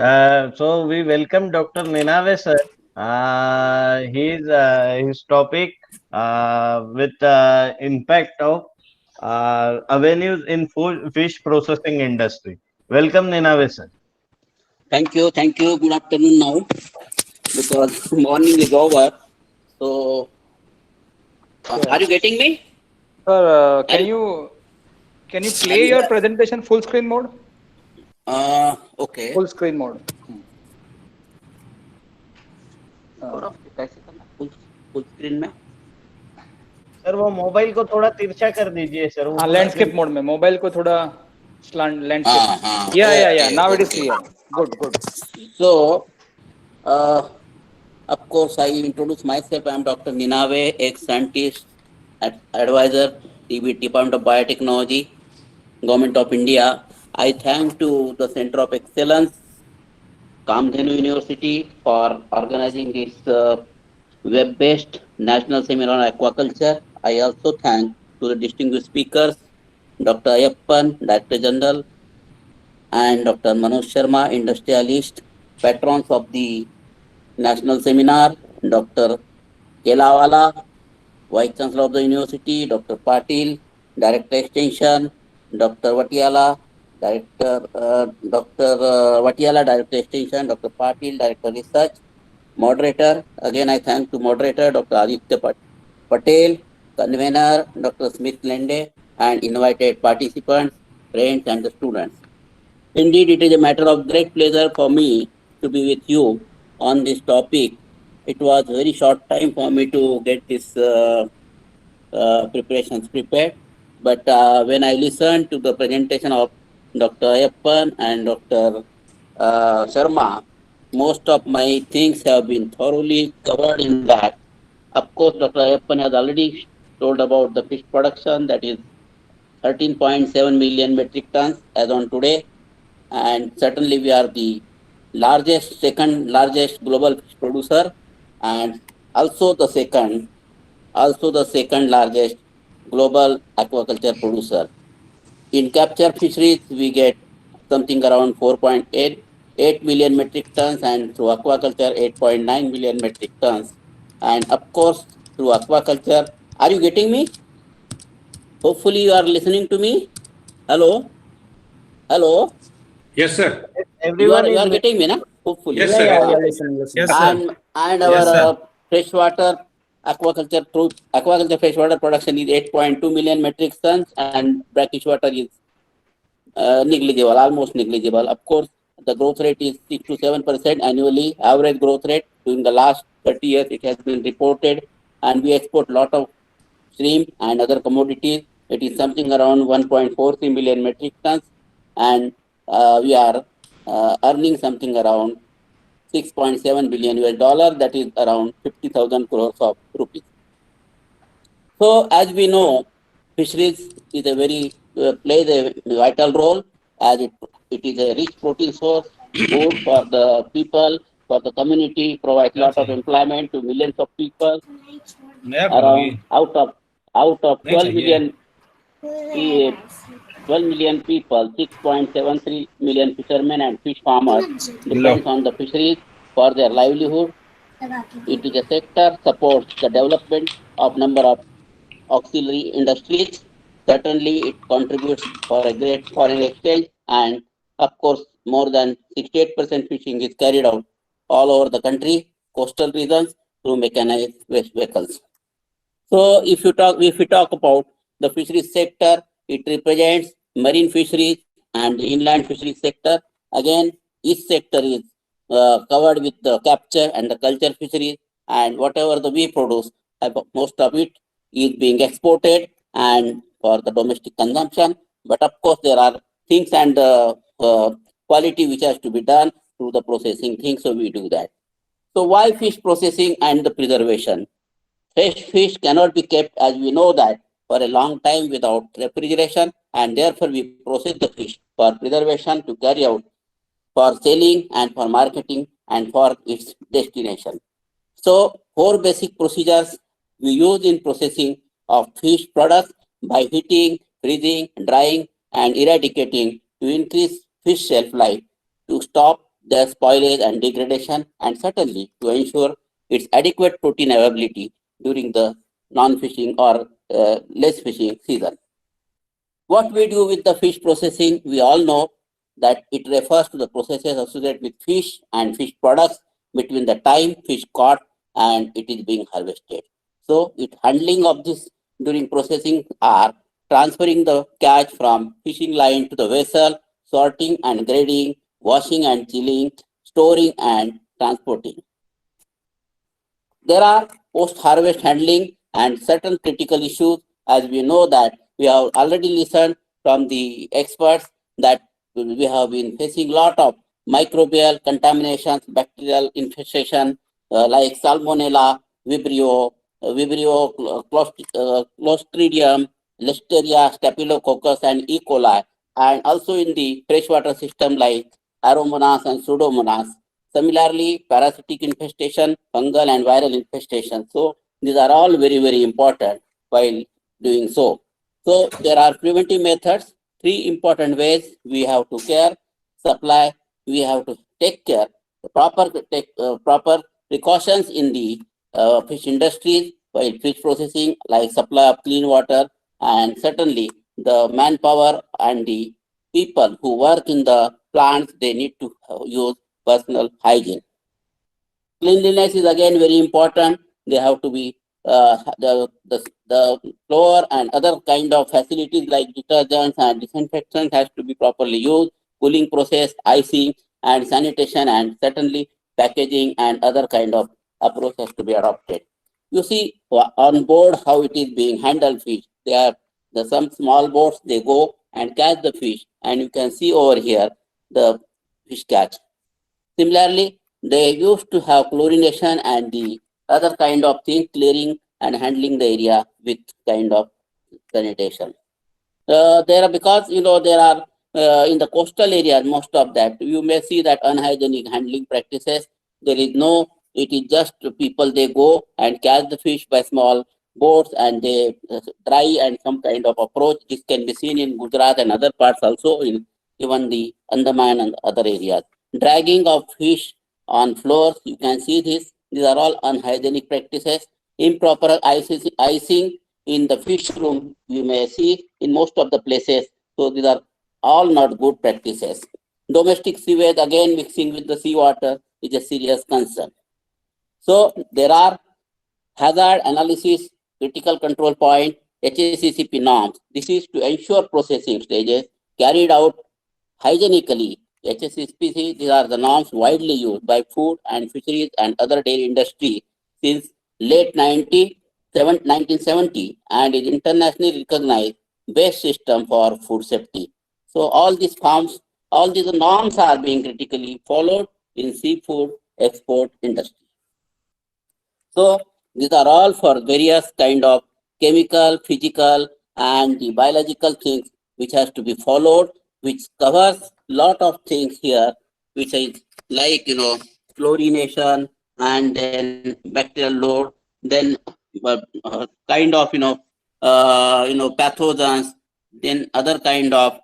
So we welcome Dr. Ninave sir. His topic with impact of avenues in food, fish processing industry. Welcome Ninave sir. Thank you, thank you. Good afternoon now, because morning is over. So, are you Yes. getting me? Sir, Are can you? you Are play you your there? presentation full screen mode? Okay. Full screen mode. थोड़ा Uh, कैसे करना full full screen में? Sir वो mobile को थोड़ा तिरछा कर दीजिए सर हाँ ऊपर से लैंडस्केप मोड में मोबाइल को थोड़ा लैंडस्केप हाँ में. हाँ. या Okay, now it is okay. Clear. Good good. So, uh, of course, I introduce myself. I am Dr. Ninave, ex-scientist, advisor, TB Department of Biotechnology, Government of India. I thank to the Center of Excellence, Kamdhenu University, for organizing this web-based national seminar on aquaculture. I also thank to the distinguished speakers, Dr. Ayappan, Director General, and Dr. Manoj Sharma, industrialist, patrons of the national seminar, Dr. Kelawala, Vice Chancellor of the University, Dr. Patil, Director Extension, Dr. Vatiala, Dr. Vatiala, Director Extension, Dr. Patil, Director Research, Moderator. Again, I thank to moderator, Dr. Aditya Patel, convener, Dr. Smith Lende, and invited participants, friends, and the students. Indeed, it is a matter of great pleasure for me to be with you on this topic. It was very short time for me to get this preparations prepared. But when I listened to the presentation of Dr. Ayappan and Dr. Sharma, most of my things have been thoroughly covered in that. Of course, Dr. Ayappan has already told about the fish production, that is 13.7 million metric tons as on today. And certainly we are the second largest global fish producer, and also the second largest global aquaculture producer. In capture fisheries, we get something around 4.8 million metric tons, and through aquaculture, 8.9 million metric tons. And of course, through aquaculture, are you getting me? Hopefully, you are listening to me. Hello, hello. Yes, sir. Everyone You is are getting me, na? Hopefully. Yes, Yeah, sir. yeah, Yes, yeah. sir. Listen, listen, Yes, listen. sir. And our Yes, sir. freshwater aquaculture freshwater production is 8.2 million metric tons, and brackish water is negligible, almost negligible. Of course, the growth rate is 6 to 7% annually, average growth rate during the last 30 years. It has been reported, and we export a lot of shrimp and other commodities. It is something around 1.43 million metric tons, and we are earning something around 6.7 billion US dollar, that is around 50,000 crores of rupees. So as we know, fisheries is a very plays a vital role, as it is a rich protein source, food for the people, for the community, provides क्या lot of चाहिए? employment to millions of people. नया Around बोलोगी? out of नहीं 12 चाहिए? million 12 million people, 6.73 million fishermen and fish farmers low. depends on the fisheries for their livelihood. It is a sector supports the development of number of auxiliary industries. Certainly, it contributes for a great foreign exchange, and of course, more than 68% fishing is carried out all over the country, coastal regions, through mechanized vehicles. So, if we talk about the fisheries sector, it represents marine fisheries and the inland fisheries sector. Again, each sector is covered with the capture and the culture fisheries, and whatever the we produce, most of it is being exported and for the domestic consumption. But of course, there are things and quality which has to be done through the processing things. So we do that. So why fish processing and the preservation? Fresh fish cannot be kept, as we know that, for a long time without refrigeration, and therefore we process the fish for preservation to carry out for selling and for marketing and for its destination. So, four basic procedures we use in processing of fish products by heating, freezing, drying, and eradicating to increase fish shelf life, to stop their spoilage and degradation, and certainly to ensure its adequate protein availability during the non-fishing or less fishing season. What we do with the fish processing, we all know that it refers to the processes associated with fish and fish products between the time fish caught and it is being harvested. So, it handling of this during processing are transferring the catch from fishing line to the vessel, sorting and grading, washing and chilling, storing and transporting. There are post-harvest handling and certain critical issues, as we know that we have already listened from the experts that we have been facing a lot of microbial contaminations, bacterial infestation like Salmonella, Vibrio Clostridium, Listeria, Staphylococcus, and E. coli, and also in the freshwater system like Aeromonas and Pseudomonas. Similarly, parasitic infestation, fungal and viral infestation. So these are all very, very important while doing so. So there are preventive methods, 3 important ways we have to care, supply, we have to take care, proper precautions in the fish industries while fish processing, like supply of clean water, and certainly the manpower and the people who work in the plants, they need to use personal hygiene. Cleanliness is again very important. They have to be the floor and other kind of facilities like detergents and disinfectants has to be properly used. Cooling process, icing and sanitation, and certainly packaging and other kind of approach has to be adopted. You see on board how it is being handled fish. There are some small boats, they go and catch the fish, and you can see over here the fish catch. Similarly, they used to have chlorination and the other kind of thing, clearing and handling the area with kind of sanitation. There are, because there are in the coastal areas, most of that you may see that unhygienic handling practices. There is no, it is just people, they go and catch the fish by small boats and they dry and some kind of approach. This can be seen in Gujarat and other parts also, in even the Andaman and other areas. Dragging of fish on floors, you can see this. These are all unhygienic practices. Improper icing in the fish room, you may see in most of the places. So these are all not good practices. Domestic sewage, again mixing with the seawater, is a serious concern. So there are hazard analysis, critical control point, HACCP norms. This is to ensure processing stages carried out hygienically. HACCP, these are the norms widely used by food and fisheries and other dairy industry since late 1970 and is internationally recognized best system for food safety. So all these norms are being critically followed in seafood export industry. So these are all for various kind of chemical, physical, and the biological things which has to be followed, which covers lot of things here, which is like chlorination and then bacterial load, then kind of pathogens, then other kind of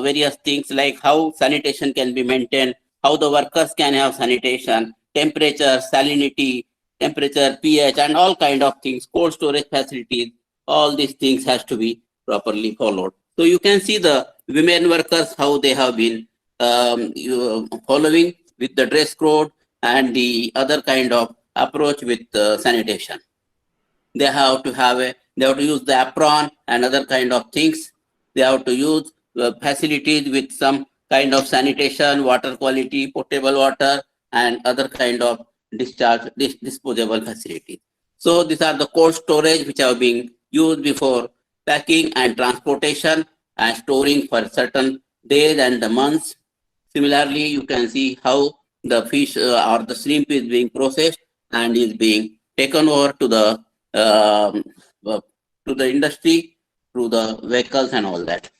various things like how sanitation can be maintained, how the workers can have sanitation, temperature, salinity, temperature, pH, and all kind of things, cold storage facilities. All these things has to be properly followed. So you can see the women workers, how they have been following with the dress code and the other kind of approach with sanitation. They have to use the apron and other kind of things. They have to use facilities with some kind of sanitation, water quality, potable water, and other kind of disposable facilities. So these are the cold storage which have been used before packing and transportation and storing for certain days and the months. Similarly, you can see how the fish or the shrimp is being processed and is being taken over to the industry through the vehicles and all that.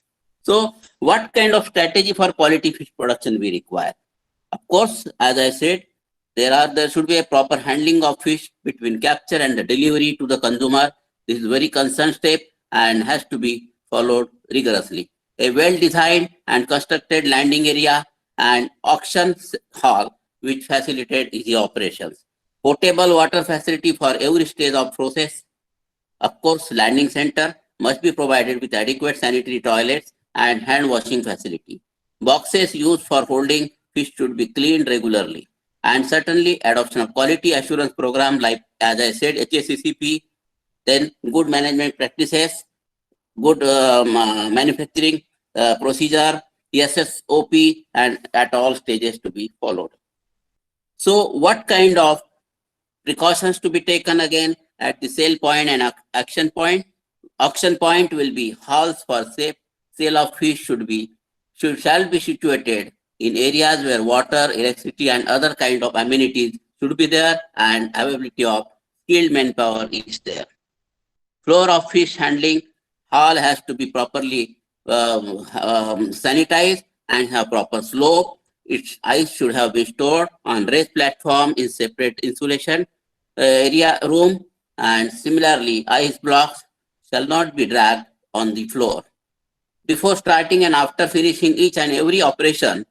So what kind of strategy for quality fish production we require? Of course, as I said, there should be a proper handling of fish between capture and the delivery to the consumer. This is a very concerned step and has to be followed rigorously. A well-designed and constructed landing area and auction hall, which facilitate easy operations. Potable water facility for every stage of process. Of course, landing center must be provided with adequate sanitary toilets and hand washing facility. Boxes used for holding fish should be cleaned regularly. And certainly adoption of quality assurance program like, as I said, HACCP, then good management practices, good manufacturing procedure, SSOP, and at all stages to be followed. So what kind of precautions to be taken again at the sale point and action point? Auction point will be halls for safe sale of fish shall be situated in areas where water, electricity, and other kind of amenities should be there, and availability of skilled manpower is there. Floor of fish handling hall has to be properly sanitized and have proper slope. Its ice should have been stored on raised platform in separate insulation area room, and similarly ice blocks shall not be dragged on the floor. Before starting and after finishing each and every operation,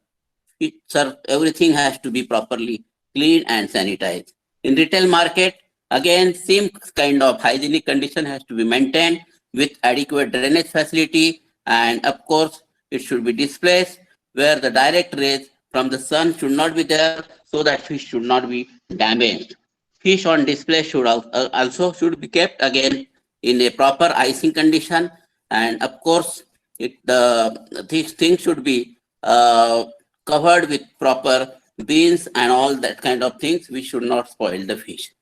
everything has to be properly cleaned and sanitized. In retail market, again, same kind of hygienic condition has to be maintained with adequate drainage facility, and of course, it should be displaced where the direct rays from the sun should not be there, so that fish should not be damaged. Fish on display should also should be kept again in a proper icing condition, and of course, these things should be covered with proper beans and all that kind of things. We should not spoil the fish.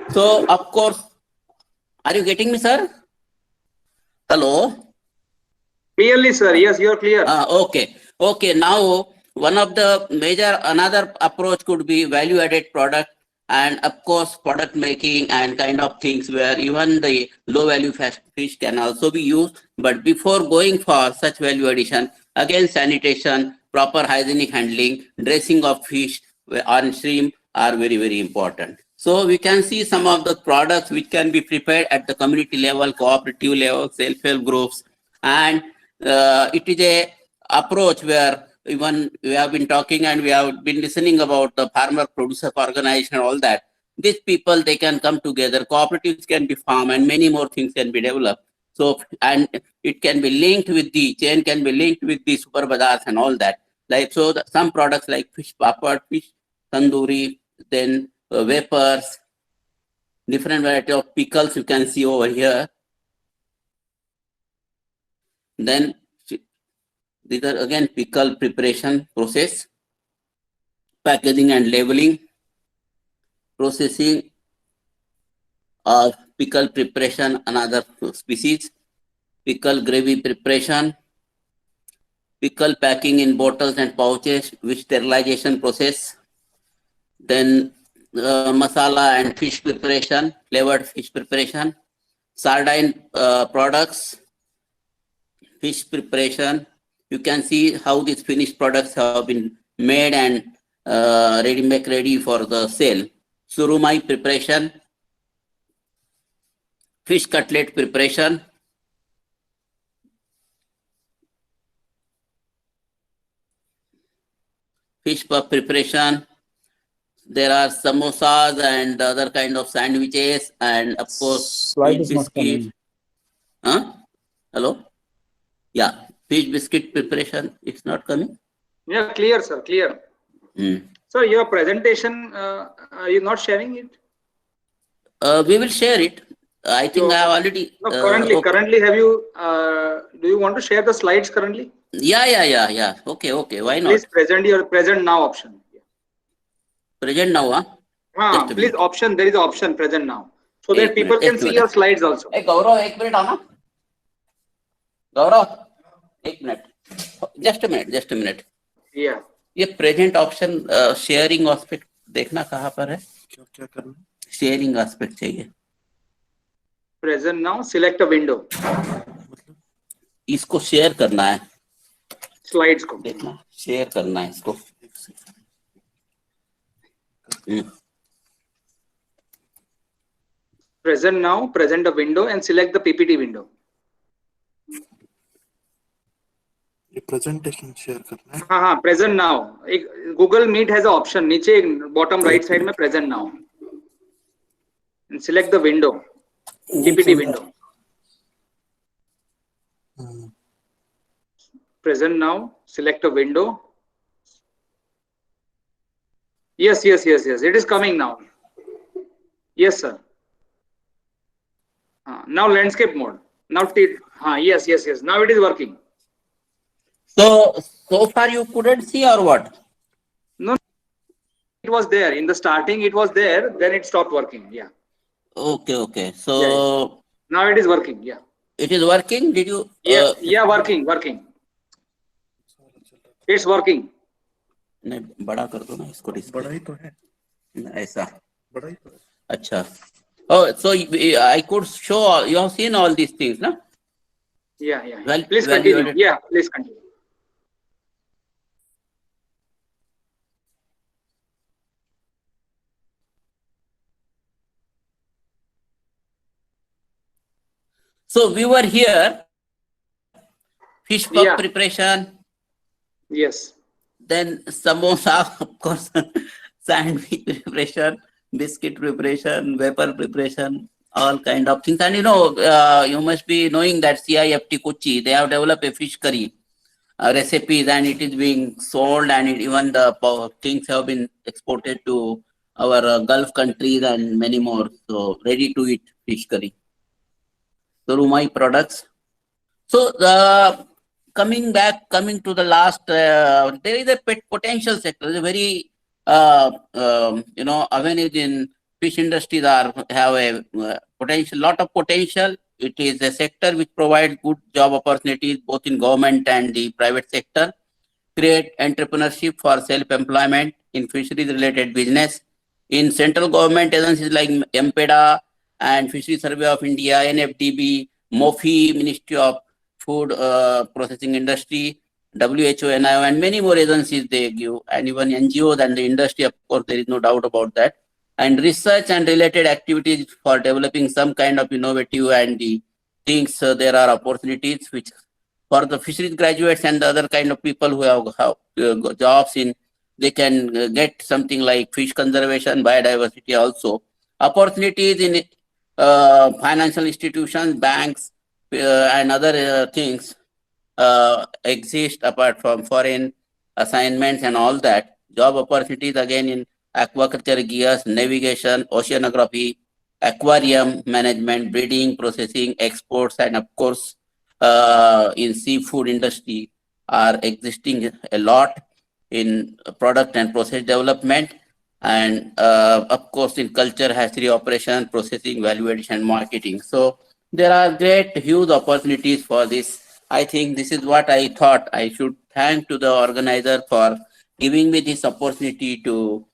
So, of course, are you getting me, sir? Hello? Clearly, sir. Yes, you are clear. Okay. Okay. Now, one of the another approach could be value-added product, and of course, product making and kind of things where even the low-value fish can also be used. But before going for such value addition, again, sanitation, proper hygienic handling, dressing of fish on stream are very, very important. So we can see some of the products which can be prepared at the community level, cooperative level, self-help groups, and it is a approach where even we have been talking and we have been listening about the farmer producer organization and all that. These people, they can come together, cooperatives can be formed, and many more things can be developed. So, and it can be linked with the chain, can be linked with the super bazaars and all that. Like, so some products like fish papad, fish tandoori, then vapors, different variety of pickles you can see over here. Then these are again pickle preparation process, packaging and labeling, processing of pickle preparation, another species, pickle gravy preparation, pickle packing in bottles and pouches with sterilization process, then masala and fish preparation, flavored fish preparation, sardine products, fish preparation. You can see how these finished products have been made and ready for the sale. Surumai preparation, fish cutlet preparation, fish puff preparation. There are samosas and other kind of sandwiches, and of course, slide is not coming. Hello? Yeah, fish biscuit preparation. It's not coming. Yeah, clear, sir. Clear. Sir, your presentation, are you not sharing it? We will share it. I think I have already. No, currently, have you? Do you want to share the slides currently? Yeah. Okay. Why not? Please present now option. Present now, please option. There is an option present now, so that people can see your slides also. Hey, Gaurav, 1 minute, Anna. Gaurav, 1 minute. Just a minute. Yeah. ये present option sharing aspect देखना कहाँ पर है? क्या करना? Sharing aspect चाहिए. Present now. Select a window. इसको share करना है. Slides को. देखना. Share करना है इसको. Present now. Present a window and select the PPT window. Presentation share करना है। हाँ हाँ, प्रेजेंट नाउ। एक Google Meet has a option नीचे बॉटम राइट साइड में, present now, select the window, PPT window, present now, select a window. Yes, it is coming now. Yes sir. Now landscape mode, now yes, now it is working. So far you couldn't see or what? No, it was there in the starting, it was there, then it stopped working. Yeah. Okay, so yeah. Now it is working. Yeah, it is working. Did you yeah, working, it's working. नहीं बड़ा कर दो ना इसको, बड़ा ही तो है, ऐसा बड़ा ही तो है। अच्छा, oh, so I could show, you have seen all these things, no? Yeah. Well, please well, continue. Yeah, please continue. So we were here, fish puff preparation. Yes. Then samosa, of course, sandwich preparation, biscuit preparation, vapor preparation, all kind of things. And you must be knowing that CIFT Kochi, they have developed a fish curry recipes, and it is being sold, and even the things have been exported to our Gulf countries and many more. So ready to eat fish curry. So Rumai products. So coming to the last, there is a potential sector. There is a very avenues in fish industries have a lot of potential. It is a sector which provides good job opportunities both in government and the private sector. Create entrepreneurship for self-employment in fisheries-related business. In central government agencies like MPEDA and Fisheries Survey of India, NFDB, MOFI, Ministry of Food Processing Industry, WHO, NIO, and many more agencies they give, and even NGOs and the industry, of course, there is no doubt about that. And research and related activities for developing some kind of innovative and the things, there are opportunities which for the fisheries graduates and the other kind of people who have jobs in, they can get something like fish conservation, biodiversity also. Opportunities in financial institutions, banks, and other things exist apart from foreign assignments and all that. Job opportunities again in aquaculture, gears, navigation, oceanography, aquarium management, breeding, processing, exports, and of course in seafood industry are existing a lot in product and process development, and of course in culture, hatchery operation, processing, value addition, and marketing. So there are great huge opportunities for this. I think this is what I thought I should thank to the organizer for giving me this opportunity to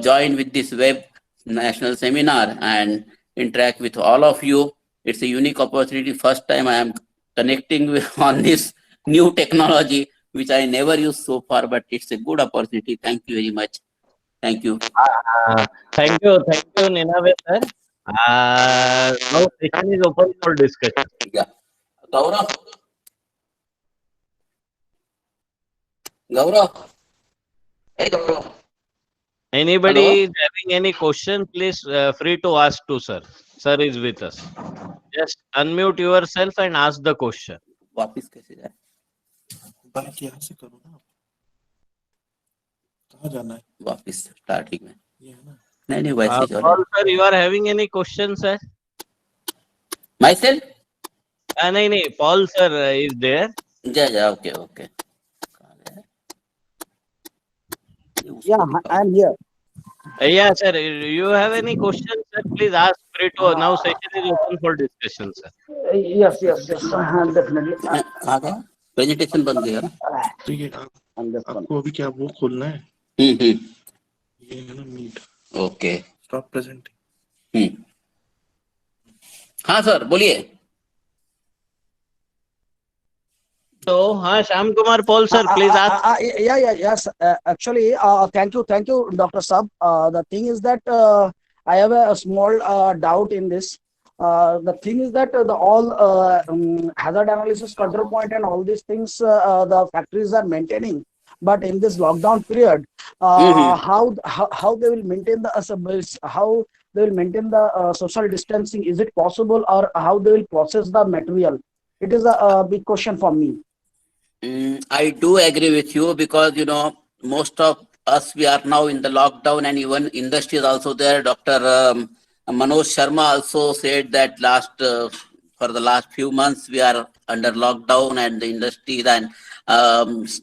join with this web national seminar and interact with all of you. It's a unique opportunity. First time I am connecting with on this new technology, which I never used so far, but it's a good opportunity. Thank you very much. Thank you. Thank you, Ninave sir. Now session is open for discussion. Yeah. Gaurav. Hey, Gaurav. Anybody is having any question, please free to ask to sir. Sir is with us. Just unmute yourself and ask the question. वापिस कैसे जाए? बात यहाँ से करो ना. कहाँ जाना है? वापिस स्टार्टिंग में. ये है ना. नहीं वैसे Paul sir, you are having any question, sir? Myself? नहीं, Paul sir is there. Yeah, okay. Yeah, I am here. Yeah, sir. You have any questions, sir? Please ask. Free to now. Session is open for discussion, sir. Yes, definitely. कहाँ गया? Presentation बन गया ना? तो ये आपको अभी क्या वो खोलना है? ये है ना मीट. Okay. Stop presenting. हाँ सर बोलिए. So, Shyam Kumar Paul sir, please ask. Yes. Actually, thank you, Dr. Sab. The thing is that I have a small doubt in this. The thing is that the all hazard analysis control point and all these things the factories are maintaining. But in this lockdown period, how they will maintain the how they will maintain the social distancing? Is it possible, or how they will process the material? It is a big question for me. I do agree with you because most of us, we are now in the lockdown, and even industry is also there. Dr. Manoj Sharma also said that for the last few months we are under lockdown and the industry. And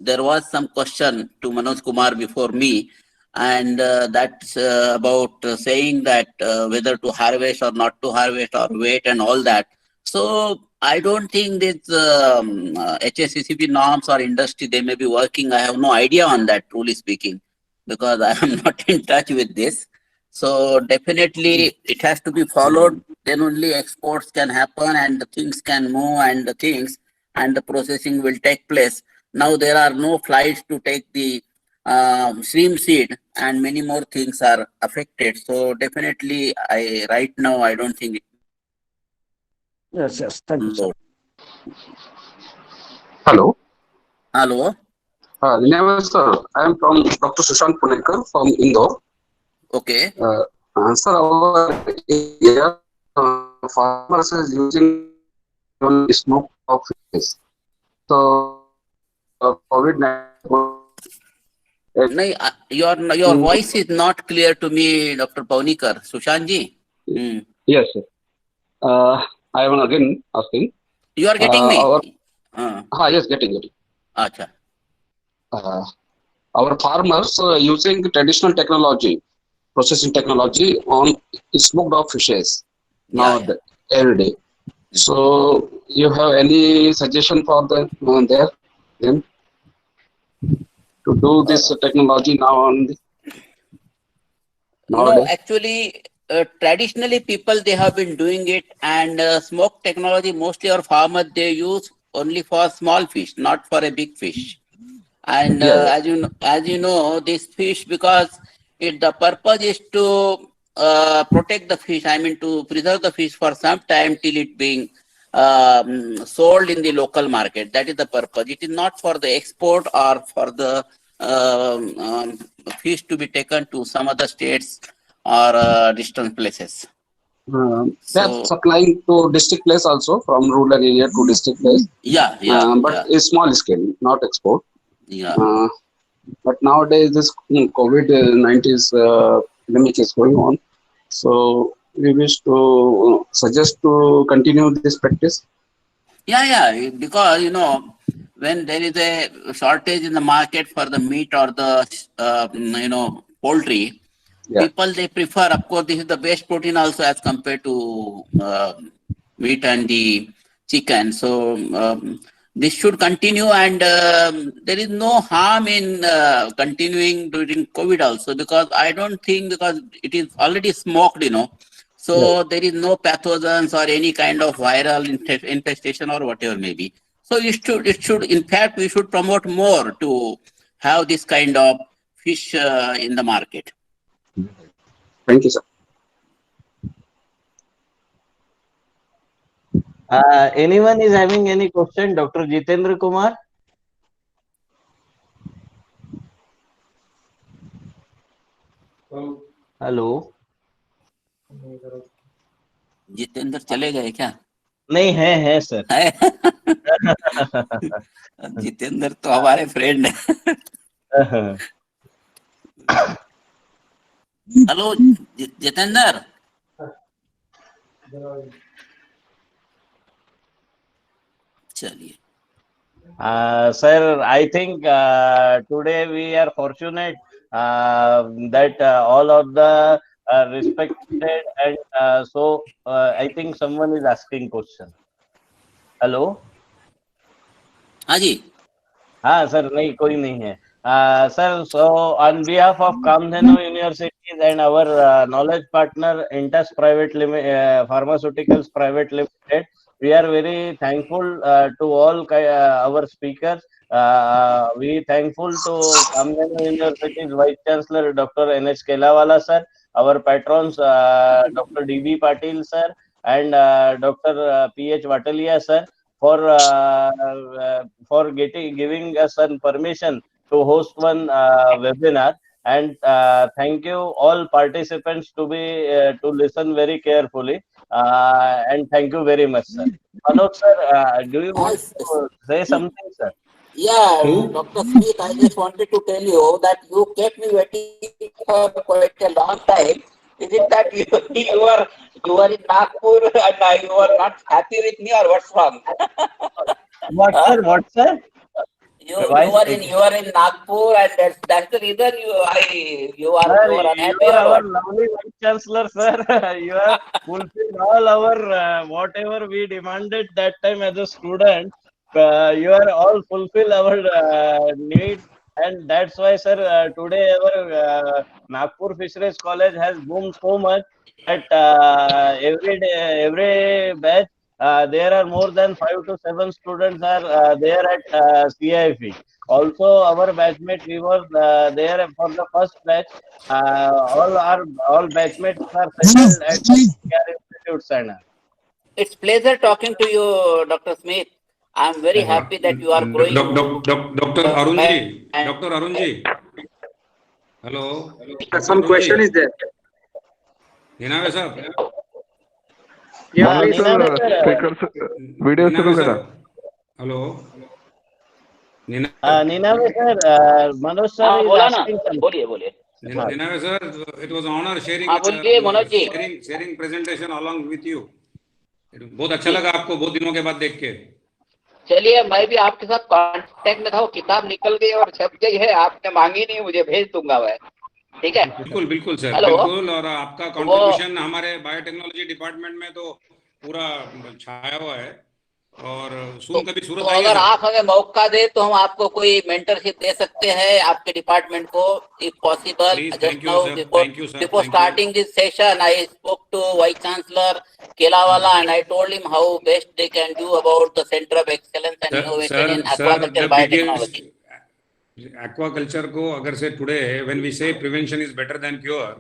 there was some question to Manoj Kumar before me, and that's about saying that whether to harvest or not to harvest or wait and all that. So I don't think this HACCP norms or industry, they may be working. I have no idea on that, truly speaking, because I am not in touch with this. So definitely it has to be followed. Then only exports can happen and the things can move and the processing will take place. Now there are no flights to take the stream seed, and many more things are affected. So definitely right now I don't think it. Yes, thank you, sir. Hello. Hello. Sir, I am from Dr. Sushant Punekar from Indore. Okay. Sir, our area farmers is using smoke of fish. So, COVID-19. Your voice is not clear to me, Dr. Paunikar. Sushanji. Yes, sir. I am again asking. You are getting me? Yes, getting. Acha. Our farmers are using traditional technology, processing technology on smoked out fishes every day. So, you have any suggestion for them there? Then to do this technology now only? No, actually, traditionally people, they have been doing it, and smoke technology, mostly our farmers, they use only for small fish, not for a big fish. And as you know, this fish, because the purpose is to protect the fish, I mean to preserve the fish for some time till it being sold in the local market. That is the purpose. It is not for the export or for the fish to be taken to some other states or distant places. That's supplying to district place also, from rural area to district place. But it's small scale, not export. But nowadays this COVID-19 pandemic is going on, so we wish to suggest to continue this practice. Because when there is a shortage in the market for the meat or the poultry, people, they prefer, of course, this is the best protein also as compared to meat and the chicken. So this should continue, and there is no harm in continuing during COVID also, because I don't think, because it is already smoked, so there is no pathogens or any kind of viral infestation or whatever may be. So it should, in fact, we should promote more to have this kind of fish in the market. Thank you, sir. Anyone is having any question? Dr. Jitendra Kumar? Hello. Jitendra चले गए क्या? नहीं है sir. Jitendra तो हमारे friend है. Hello Jitendra. चलिए. Sir, I think today we are fortunate that all of the respected, and so I think someone is asking question. Hello. हाँ जी. हाँ सर, नहीं कोई नहीं है. Sir, so on behalf of Kamdhenu Universities and our knowledge partner Intas Pharmaceuticals Private Limited, we are very thankful to all our speakers. We thankful to Kamdhenu University's Vice Chancellor Dr. N.H. Kelawala sir, our patrons Dr. D.B. Patil sir, and Dr. P.H. Vatalia sir for giving us some permission to host one webinar. And thank you all participants to listen very carefully. And thank you very much, sir. Manoj sir, do you want Yes. to say something, sir? Yeah, Who? Dr. Smith, I just wanted to tell you that you kept me waiting for quite a long time. Is it that you are in Nagpur and you are not happy with me, or what's wrong? What, Huh? sir? What, sir? You Why? are in Nagpur, and that's the reason Sir, you are you unhappy, are or our what? lovely Vice Chancellor, sir. You have fulfilled all our whatever we demanded that time as a student. You are all fulfill our needs, and that's why, sir. Today our Nagpur Fisheries College has boomed so much that every day, every batch, there are more than 5 to 7 students are there at CIF. Also, our batchmate, we were there for the first batch. All batchmates are settled at care institute center. It's pleasure talking to you, Dr. Smith. I'm very happy that you are growing. Dr. Arunji, And Dr. Arunji. Hello, Dr. Some Arunji. question is there. Ninave sir. Yeah, Uh, please. Ninave sir, video शुरू Ninave करा sir. Hello. Ninave sir, Manoj sir हाँ is बोला ना, asking something. बोलिए Ninave sir, it was an honor sharing हाँ बोलिए Manoj ji. sharing presentation along with you. बहुत अच्छा लगा आपको बहुत दिनों के बाद देख के. चलिए, मैं भी आपके साथ कांटेक्ट में था. वो किताब निकल गई और छप गई है. आपने मांगी नहीं, मुझे भेज दूंगा मैं. ठीक है. बिल्कुल बिल्कुल सर. हेलो. बिल्कुल. और आपका कंट्रीब्यूशन हमारे बायोटेक्नोलॉजी डिपार्टमेंट में तो पूरा छाया हुआ है. और सुन कभी तो सूरत आइए अगर सर. आप हमें मौका दे तो हम आपको कोई मेंटरशिप दे सकते हैं आपके डिपार्टमेंट को, if possible. Please, just thank you, now sir. Before Thank you, sir. Before Thank you. Starting this session I spoke to vice chancellor Kelawala and I told him how best they can do about the center of excellence and innovation in Sir, aquaculture the biotechnology. biggest aquaculture को अगर से today when we say prevention is better than cure,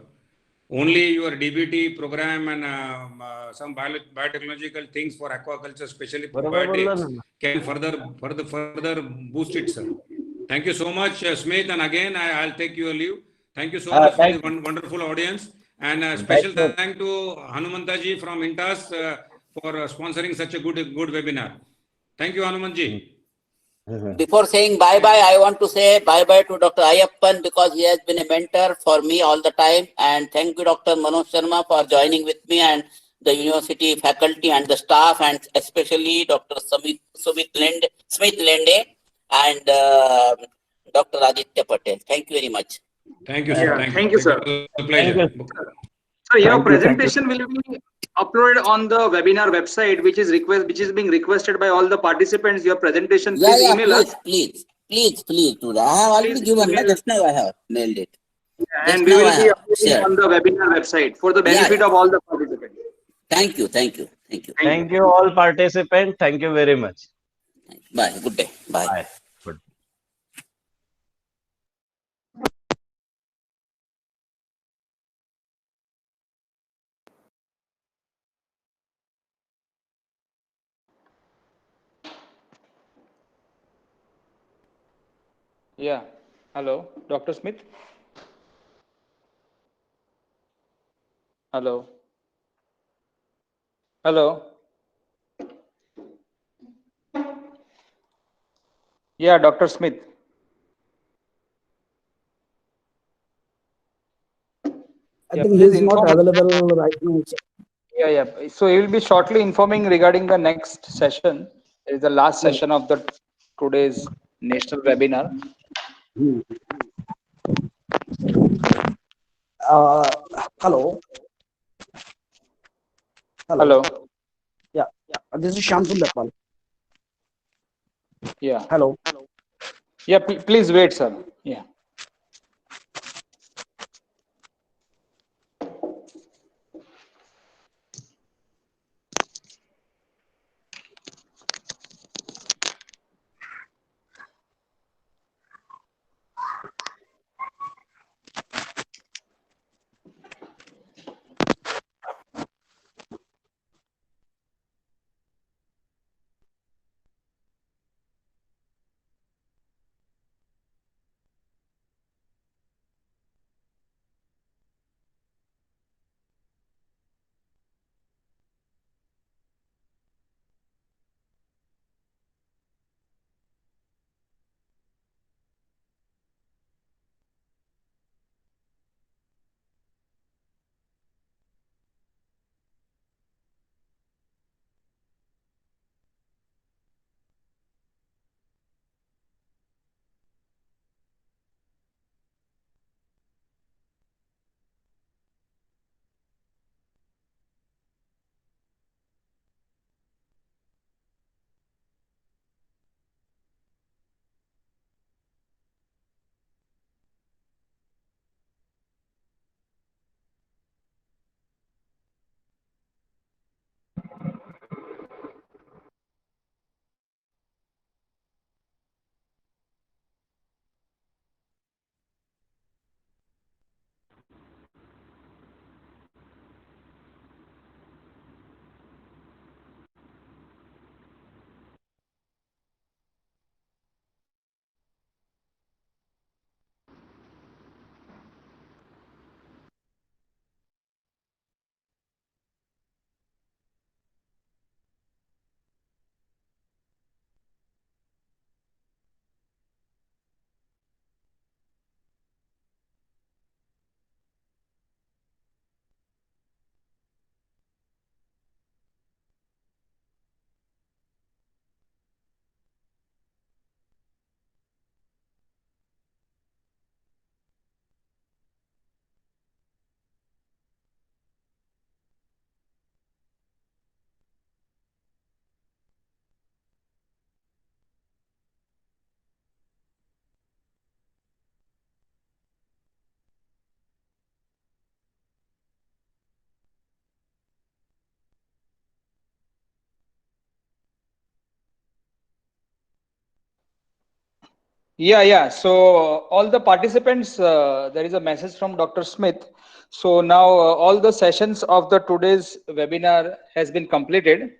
only your DBT program and some biotechnological things for aquaculture, especially probiotics, can further boost it, sir. Thank you so much, Smith, and again I'll take your leave. Thank you so much for the wonderful audience, and special thank to Hanumantaji from Intas for sponsoring such a good webinar. Thank you, Hanumanji. Before saying bye-bye, I want to say bye-bye to Dr. Ayappan because he has been a mentor for me all the time. And thank you, Dr. Manoj Sharma, for joining with me and the university faculty and the staff, and especially Dr. Smith Lende and Dr. Aditya Patel. Thank you very much. Thank you, sir. Yeah, thank you, sir. Pleasure. So your presentation will be uploaded on the webinar website, which is being requested by all the participants. Your presentation, please email us. Please do that. I have already given. Just now I have mailed it. And we will be uploading on the webinar website for the benefit of all the participants. Thank you. Thank you all participants. Thank you very much. Bye. Good day. Bye. Bye. Good. Yeah. Hello, Dr. Smith. Hello. Yeah, Dr. Smith. I think he is not available right now. Yeah. So he will be shortly informing regarding the next session. It is the last session of the today's national webinar. Hello. Yeah. This is Shyam Sundar. Yeah. Hello. Yeah. Please wait, sir. Yeah. Yeah. So all the participants, there is a message from Dr. Smith. So now all the sessions of the today's webinar has been completed,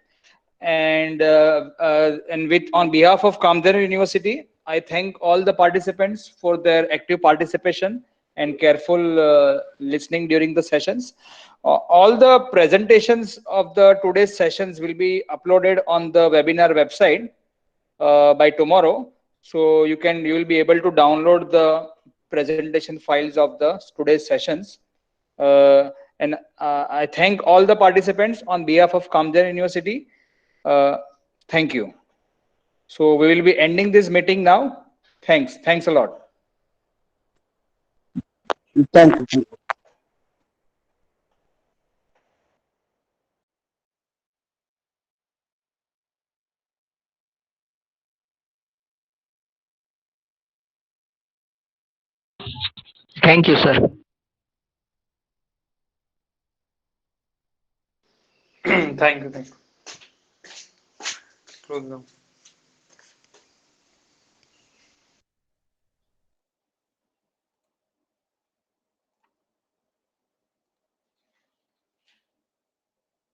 and with on behalf of Kamdenu University, I thank all the participants for their active participation and careful listening during the sessions. All the presentations of the today's sessions will be uploaded on the webinar website by tomorrow. So you will be able to download the presentation files of the today's sessions. And I thank all the participants on behalf of Kamdenu University. Thank you. So we will be ending this meeting now. Thanks a lot. Thank you. Thank you, sir. Thank you. Close now.